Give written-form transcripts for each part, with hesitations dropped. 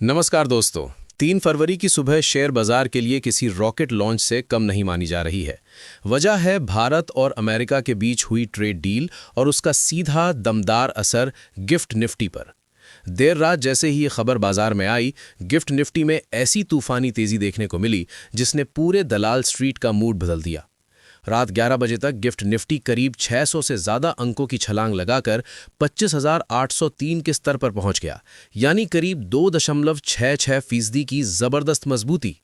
नमस्कार दोस्तों। 3 फरवरी की सुबह शेयर बाजार के लिए किसी रॉकेट लॉन्च से कम नहीं मानी जा रही है। वजह है भारत और अमेरिका के बीच हुई ट्रेड डील और उसका सीधा दमदार असर गिफ्ट निफ्टी पर। देर रात जैसे ही ये खबर बाजार में आई, गिफ्ट निफ्टी में ऐसी तूफानी तेजी देखने को मिली जिसने पूरे दलाल स्ट्रीट का मूड बदल दिया। रात 11 बजे तक गिफ्ट निफ्टी करीब 600 से ज्यादा अंकों की छलांग लगाकर 25,803 के स्तर पर पहुंच गया, यानी करीब 2.66% की जबरदस्त मजबूती।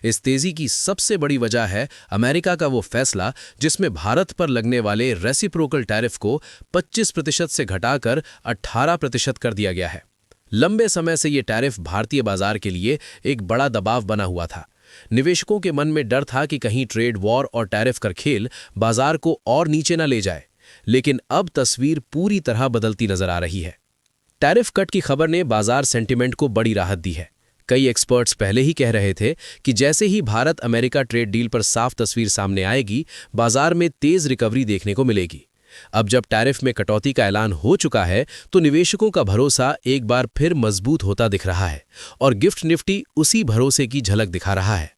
इस तेजी की सबसे बड़ी वजह है अमेरिका का वो फैसला जिसमें भारत पर लगने वाले रेसिप्रोकल टैरिफ को 25% से घटाकर 18% कर दिया गया है। लंबे समय से ये टैरिफ भारतीय बाजार के लिए एक बड़ा दबाव बना हुआ था। निवेशकों के मन में डर था कि कहीं ट्रेड वॉर और टैरिफ कर खेल बाजार को और नीचे न ले जाए, लेकिन अब तस्वीर पूरी तरह बदलती नजर आ रही है। टैरिफ कट की खबर ने बाजार सेंटिमेंट को बड़ी राहत दी है। कई एक्सपर्ट्स पहले ही कह रहे थे कि जैसे ही भारत अमेरिका ट्रेड डील पर साफ तस्वीर सामने आएगी, बाजार में तेज रिकवरी देखने को मिलेगी। अब जब टैरिफ में कटौती का ऐलान हो चुका है, तो निवेशकों का भरोसा एक बार फिर मजबूत होता दिख रहा है और गिफ्ट निफ्टी उसी भरोसे की झलक दिखा रहा है।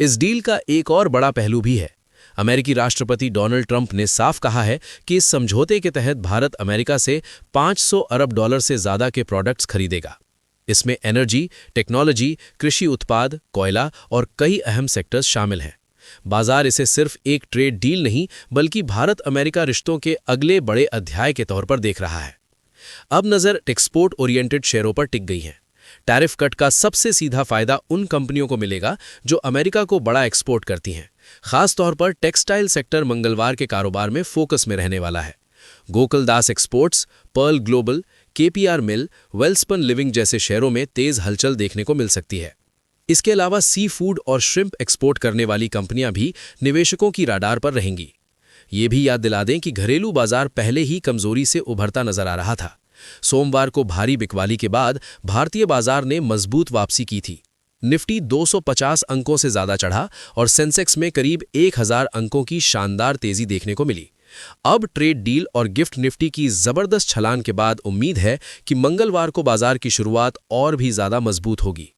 इस डील का एक और बड़ा पहलू भी है। अमेरिकी राष्ट्रपति डोनाल्ड ट्रंप ने साफ कहा है कि इस समझौते के तहत भारत अमेरिका से $500 अरब से ज्यादा के प्रोडक्ट्स खरीदेगा। इसमें एनर्जी, टेक्नोलॉजी, कृषि उत्पाद, कोयला और कई अहम सेक्टर्स शामिल हैं। बाजार इसे सिर्फ एक ट्रेड डील नहीं, बल्कि भारत अमेरिका रिश्तों के अगले बड़े अध्याय के तौर पर देख रहा है। अब नजर एक्सपोर्ट ओरिएंटेड शेयरों पर टिक गई है। टैरिफ कट का सबसे सीधा फायदा उन कंपनियों को मिलेगा जो अमेरिका को बड़ा एक्सपोर्ट करती हैं। खास तौर पर टेक्सटाइल सेक्टर मंगलवार के कारोबार में फोकस में रहने वाला है। Gokuldas exports, pearl global, KPR mill, Welspun living जैसे शेयरों में तेज हलचल देखने को मिल सकती है। इसके अलावा सी फूड और श्रिम्प एक्सपोर्ट करने वाली कंपनियां भी निवेशकों की राडार पर रहेंगी। ये भी याद दिला दें कि घरेलू बाजार पहले ही कमजोरी से उभरता नजर आ रहा था। सोमवार को भारी बिकवाली के बाद भारतीय बाजार ने मजबूत वापसी की थी। निफ्टी 250 अंकों से ज्यादा चढ़ा और सेंसेक्स में करीब 1000 अंकों की शानदार तेजी देखने को मिली। अब ट्रेड डील और गिफ्ट निफ्टी की जबरदस्त छलांग के बाद उम्मीद है कि मंगलवार को बाजार की शुरुआत और भी ज्यादा मजबूत होगी।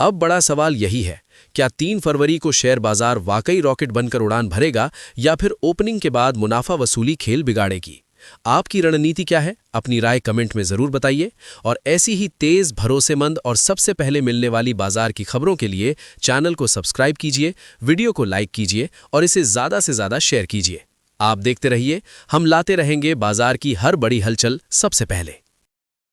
अब बड़ा सवाल यही है, क्या 3 फरवरी को शेयर बाजार वाकई रॉकेट बनकर उड़ान भरेगा या फिर ओपनिंग के बाद मुनाफा वसूली खेल बिगाड़ेगी? आपकी रणनीति क्या है? अपनी राय कमेंट में जरूर बताइए और ऐसी ही तेज, भरोसेमंद और सबसे पहले मिलने वाली बाजार की खबरों के लिए चैनल को सब्सक्राइब कीजिए, वीडियो को लाइक कीजिए और इसे ज्यादा से ज्यादा शेयर कीजिए। आप देखते रहिए, हम लाते रहेंगे बाजार की हर बड़ी हलचल सबसे पहले।